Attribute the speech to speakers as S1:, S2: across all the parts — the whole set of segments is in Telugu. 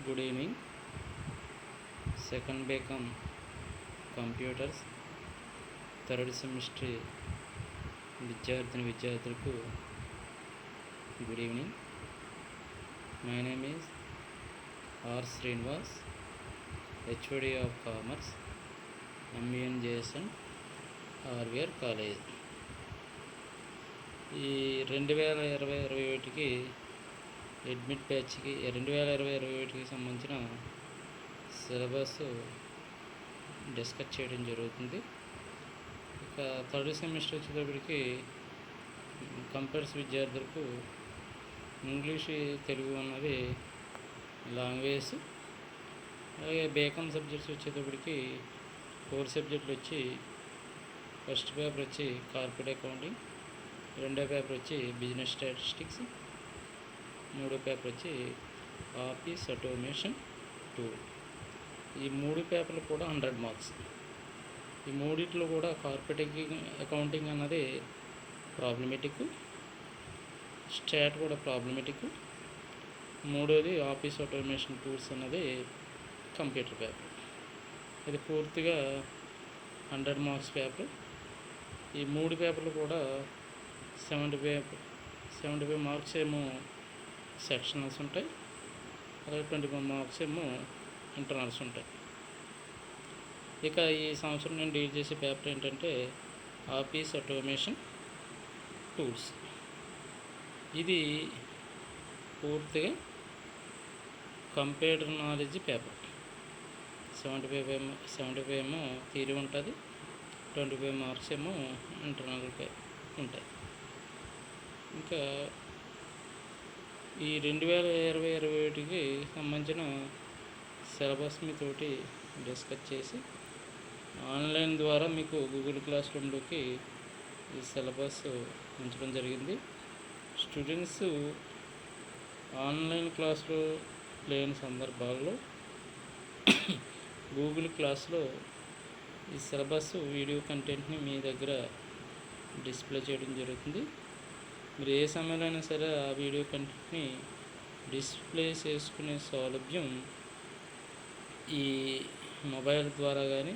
S1: Good evening. Second BCom computers third semester విద్యార్థులకు good evening. My name is R Srinivas, HOD of commerce, MBNJSN RVR college. ఈ 2020-21కి అడ్మిట్ బ్యాచ్కి 2020-21కి సంబంధించిన సిలబస్ డిస్కస్ చేయడం జరుగుతుంది. ఇక థర్డ్ సెమిస్టర్ వచ్చేటప్పటికి కంప్యూటర్స్ విద్యార్థులకు ఇంగ్లీష్, తెలుగు అన్నవి లాంగ్వేజ్. అలాగే బీకామ్ సబ్జెక్ట్స్ వచ్చేటప్పటికి 4 సబ్జెక్టులు వచ్చి, ఫస్ట్ పేపర్ వచ్చి కార్పొరేట్ అకౌంటింగ్, రెండో పేపర్ వచ్చి బిజినెస్ స్టాటిస్టిక్స్, మూడో పేపర్ వచ్చి ఆఫీస్ ఆటోమేషన్ 2. ఈ 3 పేపర్లు కూడా 100 మార్క్స్. ఈ మూడిట్లో కూడా కార్పొరేట్ అకౌంటింగ్ అన్నది ప్రాబ్లమేటిక్, స్టాట్ కూడా ప్రాబ్లమేటిక్, మూడోది ఆఫీస్ ఆటోమేషన్ టూల్స్ అన్నది కంప్యూటర్ పేపర్. ఇది పూర్తిగా 100 మార్క్స్ పేపర్. ఈ 3 పేపర్లు కూడా 75 మార్క్స్ ఏమో సెక్షనల్స్ ఉంటాయి, అలాగే 25 మార్క్స్ ఏమో ఇంటర్నల్స్ ఉంటాయి. ఇక ఈ సంవత్సరం నేను డీల్ చేసే పేపర్ ఏంటంటే ఆఫీస్ ఆటోమేషన్ టూల్స్. ఇది పూర్తిగా కంప్యూటర్ నాలెడ్జ్ పేపర్. 75 ఏమో థియరీ ఉంటుంది, 25 మార్క్స్ ఏమో ఇంటర్నల్గా ఉంటాయి. ఇంకా ఈ 2020-21కి సంబంధించిన సిలబస్ మీతోటి డిస్కస్ చేసి ఆన్లైన్ ద్వారా మీకు గూగుల్ క్లాస్ రూమ్లోకి ఈ సిలబస్ ఉంచడం జరిగింది. స్టూడెంట్స్ ఆన్లైన్ క్లాసులో లేని సందర్భాల్లో గూగుల్ క్లాస్లో ఈ సిలబస్ వీడియో కంటెంట్ని మీ దగ్గర డిస్ప్లే చేయడం జరుగుతుంది. మీరు ఏ సమయంలో అయినా సరే ఆ వీడియో కంటెంట్ని డిస్ప్లే చేసుకునే సౌలభ్యం ఈ మొబైల్ ద్వారా కానీ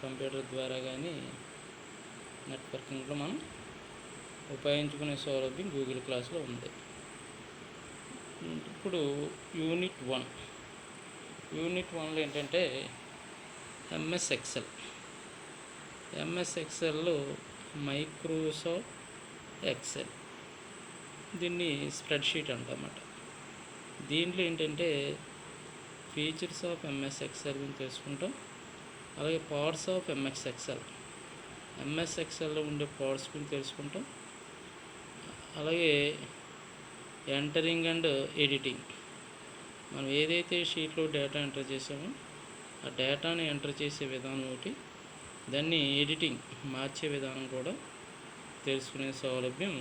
S1: కంప్యూటర్ ద్వారా కానీ నెట్వర్కింగ్లో మనం ఉపయోగించుకునే సౌలభ్యం గూగుల్ క్లాస్లో ఉంది. ఇప్పుడు యూనిట్ 1లో ఏంటంటే ఎంఎస్ ఎక్సెల్లో మైక్రోసాఫ్ట్ ఎక్సెల్, దీన్ని స్ప్రెడ్షీట్ అంటామన్నమాట. దీంట్లో ఏంటంటే ఫీచర్స్ ఆఫ్ ఎంఎస్ ఎక్సెల్ గురించి తెలుసుకుంటాం. అలాగే పార్ట్స్ ఆఫ్ ఎంఎస్ ఎక్సెల్లో ఉండే పార్ట్స్ గురించి తెలుసుకుంటాం. అలాగే ఎంటరింగ్ అండ్ ఎడిటింగ్, మనం ఏదైతే షీట్లో డేటా ఎంటర్ చేసామో ఆ డేటాని ఎంటర్ చేసే విధానం ఒకటి, దాన్ని ఎడిటింగ్ మార్చే విధానం కూడా తెలుసుకునే సౌలభ్యం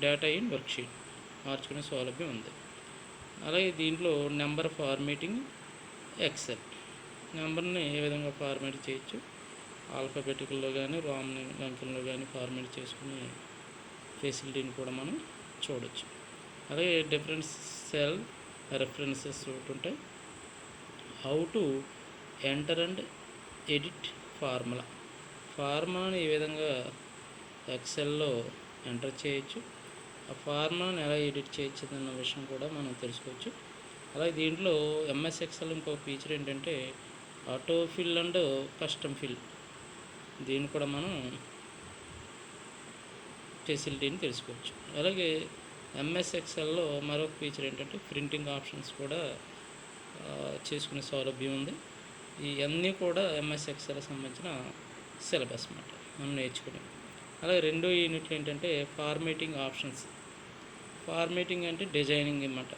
S1: డేటా ఇన్ వర్క్షీట్ మార్చుకునే సౌలభ్యం ఉంది. అలాగే దీంట్లో నెంబర్ ఫార్మేటింగ్ ఎక్సెల్, నెంబర్ని ఏ విధంగా ఫార్మేట్ చేయొచ్చు, ఆల్ఫాబెటికల్లో కానీ రామ్ని అంకెల్లో కానీ ఫార్మేట్ చేసుకునే ఫెసిలిటీని కూడా మనం చూడవచ్చు. అలాగే డిఫరెంట్ సెల్ రెఫరెన్సెస్ ఒకటి ఉంటాయి. How to enter and edit ఫార్ములాని ఏ విధంగా ఎక్సెల్లో ఎంటర్ చేయొచ్చు, ఆ ఫార్ములాని ఎలా ఎడిట్ చేయొచ్చు అన్న విషయం కూడా మనం తెలుసుకోవచ్చు. అలాగే దీంట్లో ఎంఎస్ ఎక్సెల్ ఇంకో ఫీచర్ ఏంటంటే auto fill and custom fill, దీన్ని కూడా మనం ఫెసిలిటీని తెలుసుకోవచ్చు. అలాగే ఎంఎస్ ఎక్సెల్లో మరొక ఫీచర్ ఏంటంటే ప్రింటింగ్ ఆప్షన్స్ కూడా చేసుకునే సౌలభ్యం ఉంది. ఇవన్నీ కూడా ఎంఎస్ ఎక్సెల్ సంబంధించిన సిలబస్ అన్నమాట మనం నేర్చుకునే. అలాగే రెండో యూనిట్లు ఏంటంటే ఫార్మేటింగ్ ఆప్షన్స్. ఫార్మేటింగ్ అంటే డిజైనింగ్ అన్నమాట.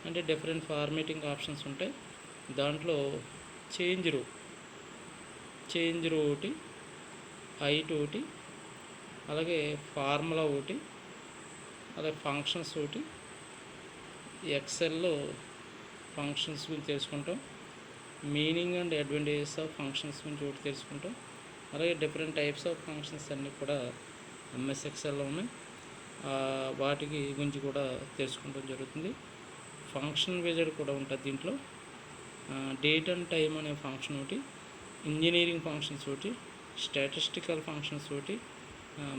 S1: అంటే డిఫరెంట్ ఫార్మేటింగ్ ఆప్షన్స్ ఉంటాయి. దాంట్లో చేంజ్ రో ఒకటి, హైట్ ఒకటి, అలాగే ఫార్ములా ఒకటి, అలాగే ఫంక్షన్స్ ఒకటి. ఎక్సెల్లో ఫంక్షన్స్ గురించి తెలుసుకుంటాం. Meaning and advantages of functions గురించి ఒకటి తెలుసుకుంటాం. అలాగే డిఫరెంట్ టైప్స్ ఆఫ్ ఫంక్షన్స్ అన్నీ కూడా ఎంఎస్ ఎక్సెల్లో ఉన్నాయి. వాటికి గురించి కూడా తెలుసుకోవడం జరుగుతుంది. ఫంక్షన్ విజార్డ్ కూడా ఉంటుంది దీంట్లో. డేట్ అండ్ టైం అనే ఫంక్షన్ ఒకటి, ఇంజనీరింగ్ ఫంక్షన్స్ ఒకటి, స్టాటిస్టికల్ ఫంక్షన్స్ ఒకటి,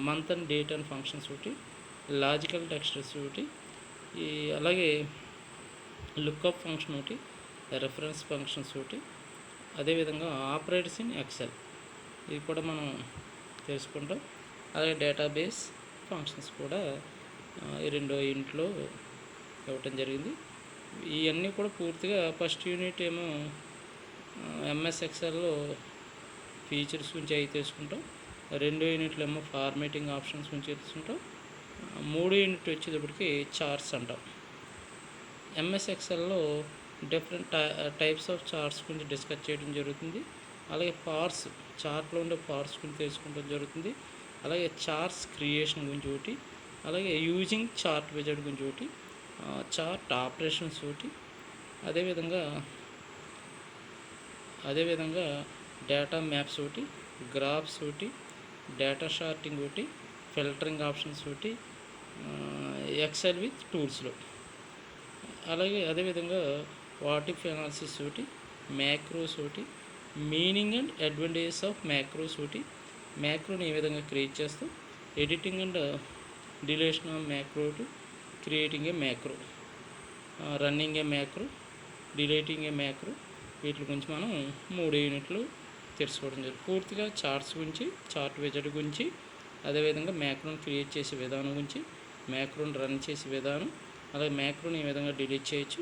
S1: month and date and functions ఒకటి, లాజికల్ టెక్స్టర్స్ ఒకటి, అలాగే లుక్అప్ ఫంక్షన్ ఒకటి, రెఫరెన్స్ ఫంక్షన్స్ ఒకటి, అదేవిధంగా ఆపరేటర్స్ ఇన్ ఎక్సెల్ ఇది కూడా మనం తెలుసుకుంటాం. అలాగే డేటాబేస్ ఫంక్షన్స్ కూడా ఈ 2వ యూనిట్లో ఇవ్వటం జరిగింది. ఇవన్నీ కూడా పూర్తిగా ఫస్ట్ యూనిట్ ఏమో ఎంఎస్ ఎక్సెల్లో ఫీచర్స్ గురించి అవి తెలుసుకుంటాం. 2వ యూనిట్లో ఏమో ఫార్మేటింగ్ ఆప్షన్స్ గురించి తెలుసుకుంటాం. 3వ యూనిట్ వచ్చేటప్పటికి చార్ట్స్ అంటాం. ఎంఎస్ ఎక్సెల్లో డిఫరెంట్ టైప్స్ ఆఫ్ చార్ట్స్ గురించి డిస్కస్ చేయడం జరుగుతుంది. అలాగే పార్ట్స్, చార్ట్లో ఉండే పార్ట్స్ గురించి తెలుసుకోవడం జరుగుతుంది. అలాగే చార్ట్స్ క్రియేషన్ గురించి ఒకటి, అలాగే యూజింగ్ చార్ట్ విజార్డ్ గురించి ఒకటి, చార్ట్ ఆపరేషన్స్ ఒకటి, అదేవిధంగా డేటా మ్యాప్స్ ఒకటి, గ్రాఫ్స్ ఒకటి, డేటా షార్టింగ్ ఒకటి, ఫిల్టరింగ్ ఆప్షన్స్ ఒకటి, ఎక్సెల్ విత్ టూల్స్లో, అలాగే అదేవిధంగా వాట్ ఇఫ్ అనాలిసిస్ ఒకటి, మ్యాక్రోస్ ఒకటి, meaning and advantages of macros ఒకటి, మ్యాక్రోని ఏ విధంగా క్రియేట్ చేస్తాం, editing and dilation of macro to creating a macro, running A macro, డిలేటింగ్ A macro, వీటి గురించి మనం 3 యూనిట్లు తెలుసుకోవడం జరుగుతుంది. పూర్తిగా చార్ట్స్ గురించి, చార్ట్ విజార్డ్ గురించి, అదేవిధంగా మ్యాక్రోని క్రియేట్ చేసే విధానం గురించి, మ్యాక్రోని రన్ చేసే విధానం, అలాగే మ్యాక్రోని ఏ విధంగా డిలీట్ చేయొచ్చు,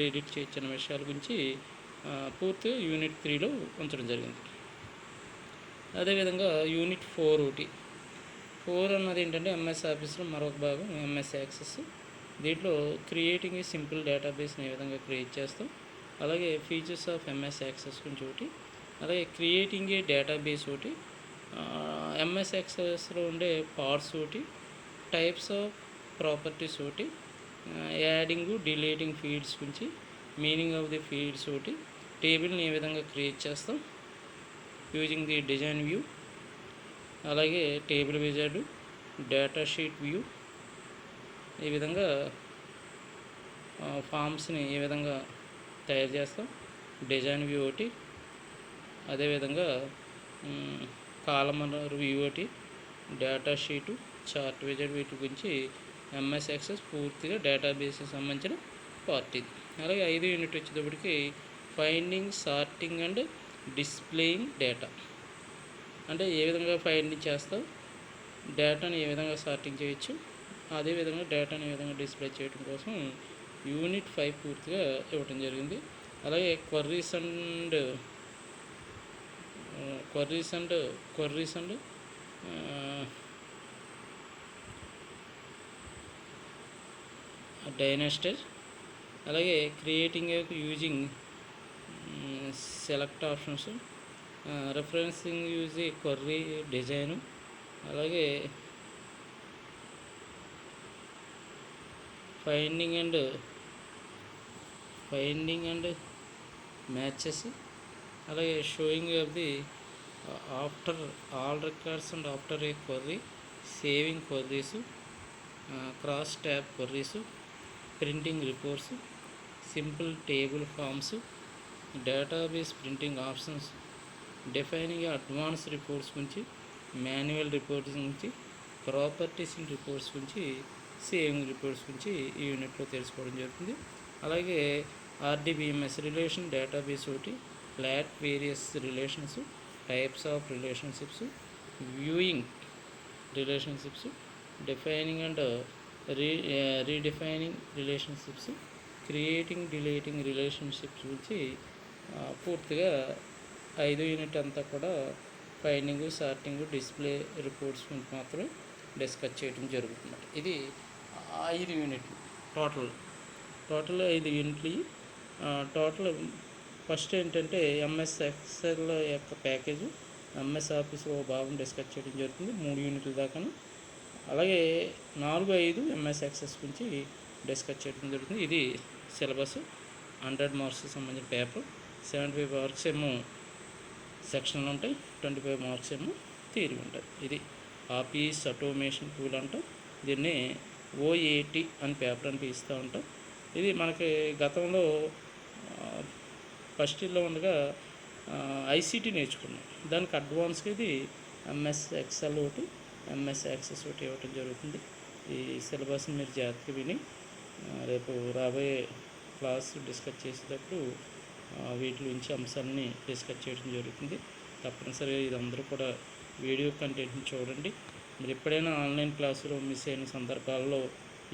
S1: ఎడిట్ చేయొచ్చు అనే విషయాల గురించి పూర్తిగా యూనిట్ 3లో ఉంచడం జరిగింది. అదేవిధంగా యూనిట్ 4 ఒకటి, 4 అన్నది ఏంటంటే ఎంఎస్ ఆఫీస్లో మరొక భాగం ఎంఎస్ యాక్సెస్. దీంట్లో క్రియేటింగ్ ఏ సింపుల్ డేటాబేస్ని ఏ విధంగా క్రియేట్ చేస్తాం, అలాగే ఫీచర్స్ ఆఫ్ ఎంఎస్ యాక్సెస్ గురించి ఒకటి, అలాగే క్రియేటింగ్ ఏ డేటాబేస్ ఒకటి, ఎంఎస్ యాక్సెస్లో ఉండే పార్ట్స్ ఒకటి, టైప్స్ ఆఫ్ ప్రాపర్టీస్ ఒకటి, యాడింగ్ డిలీటింగ్ ఫీల్డ్స్ గురించి, మీనింగ్ ఆఫ్ ది ఫీల్డ్స్ ఒకటి, టేబుల్ని ఏ విధంగా క్రియేట్ చేస్తాం యూజింగ్ ది డిజైన్ వ్యూ, అలాగే table wizard, data sheet view, ఈ విధంగా ఫామ్స్ని ఏ విధంగా తయారు చేస్తాం, డిజైన్ వ్యూ ఒకటి, అదేవిధంగా కాలమర్ వ్యూ ఒకటి, డేటా షీటు, చార్ట్ విజార్డ్, వీటి గురించి ఎంఎస్ యాక్సెస్ పూర్తిగా డేటాబేస్కి సంబంధించిన పార్ట్ ఇది. అలాగే 5వ యూనిట్ వచ్చేటప్పటికి finding, sorting and displaying data, అంటే ఏ విధంగా ఫైండింగ్ చేస్తాం, డేటాని ఏ విధంగా సార్టింగ్ చేయొచ్చు, అదేవిధంగా డేటాని ఏ విధంగా డిస్ప్లే చేయడం కోసం యూనిట్ 5 పూర్తిగా ఇవ్వటం జరిగింది. అలాగే క్వరీస్ అండ్ డైనాస్టర్, అలాగే creating using select options, referencing use query design, అలాగే ఫైండింగ్ అండ్ మ్యాచెస్, అలాగే showing of the after all records and after a query, saving queries, cross tab queries, printing reports, simple table forms, database printing options, defining advance reports గురించి, మాన్యువల్ రిపోర్ట్స్ గురించి, ప్రాపర్టీస్ ఇన్ రిపోర్ట్స్ గురించి, సేవింగ్ రిపోర్ట్స్ గురించి ఈ యూనిట్లో తెలుసుకోవడం జరుగుతుంది. అలాగే ఆర్డిబిఎంఎస్ రిలేషన్ డేటాబేస్ ఒకటి, flat various relations, types of relationships, viewing relationships, defining and redefining relationships, creating deleting relationships గురించి పూర్తిగా 5వ యూనిట్ అంతా కూడా ఫైండింగ్, సార్టింగ్, డిస్ప్లే రిపోర్ట్స్ గురించి మాత్రమే డిస్కస్ చేయడం జరుగుతుంది. ఇది 5 యూనిట్లు టోటల్ 5 యూనిట్లు. టోటల్ ఫస్ట్ ఏంటంటే ఎంఎస్ ఎక్సెల్ యొక్క ప్యాకేజ్, ఎంఎస్ ఆఫీస్లో భాగం డిస్కస్ చేయడం జరుగుతుంది 3 యూనిట్ల దాకా. అలాగే 4, 5 ఎంఎస్ యాక్సెస్ గురించి డిస్కస్ చేయడం జరుగుతుంది. ఇది సిలబస్ 100 మార్క్స్కి సంబంధించిన పేపర్. 75 మార్క్స్ ఏమో సెక్షన్లు ఉంటాయి, 25 మార్క్స్ ఏమో థియరీ ఉంటుంది. ఇది ఆఫీస్ ఆటోమేషన్ టూల్ అంటాం, దీన్ని OAT అని పేపర్ అని పిలుస్తూ ఉంటాం. ఇది మనకి గతంలో ఫస్ట్ ఇయర్లో ఉండగా ఐసీటీ నేర్చుకున్నాం. దానికి అడ్వాన్స్గా ఇది ఎంఎస్ ఎక్సెల్ ఒకటి, ఎంఎస్ యాక్సెస్ ఒకటి ఇవ్వటం జరుగుతుంది. ఈ సిలబస్ని మీరు జాగ్రత్తగా విని రేపు రాబోయే క్లాస్ డిస్కస్ చేసేటప్పుడు వీటి గురించి అంశాలని డిస్కస్ చేయడం జరుగుతుంది. తప్పనిసరిగా ఇది అందరూ కూడా వీడియో కంటెంట్ని చూడండి. మీరు ఎప్పుడైనా ఆన్లైన్ క్లాసులో మిస్ అయిన సందర్భాల్లో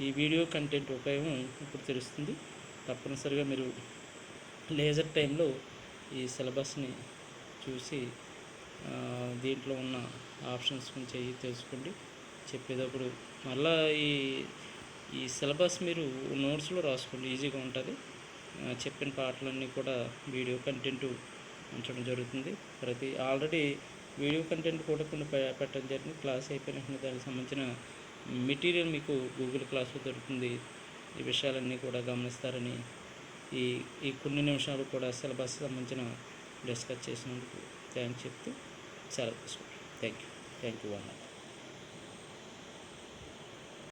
S1: ఈ వీడియో కంటెంట్ ఉపయోగం ఇప్పుడు తెలుస్తుంది. తప్పనిసరిగా మీరు లేజర్ టైంలో ఈ సిలబస్ని చూసి దీంట్లో ఉన్న ఆప్షన్స్ గురించి తెలుసుకోండి. చెప్పేటప్పుడు మళ్ళీ ఈ సిలబస్ మీరు నోట్స్లో రాసుకోండి, ఈజీగా ఉంటుంది. చెప్పిన పాటలన్నీ కూడా వీడియో కంటెంట్ ఉంచడం జరుగుతుంది. ఆల్రెడీ వీడియో కంటెంట్ కూడా కొన్ని పెట్టడం జరిగింది. క్లాస్ అయిపోయిన వెంటనే దానికి సంబంధించిన మెటీరియల్ మీకు గూగుల్ క్లాస్లో దొరుకుతుంది. ఈ విషయాలన్నీ కూడా గమనిస్తారని ఈ కొన్ని నిమిషాలు కూడా సిలబస్ సంబంధించిన డిస్కస్ చేసినందుకు థ్యాంక్స్ చెప్తూ సెలవు తీసుకుంటాను. Thank you.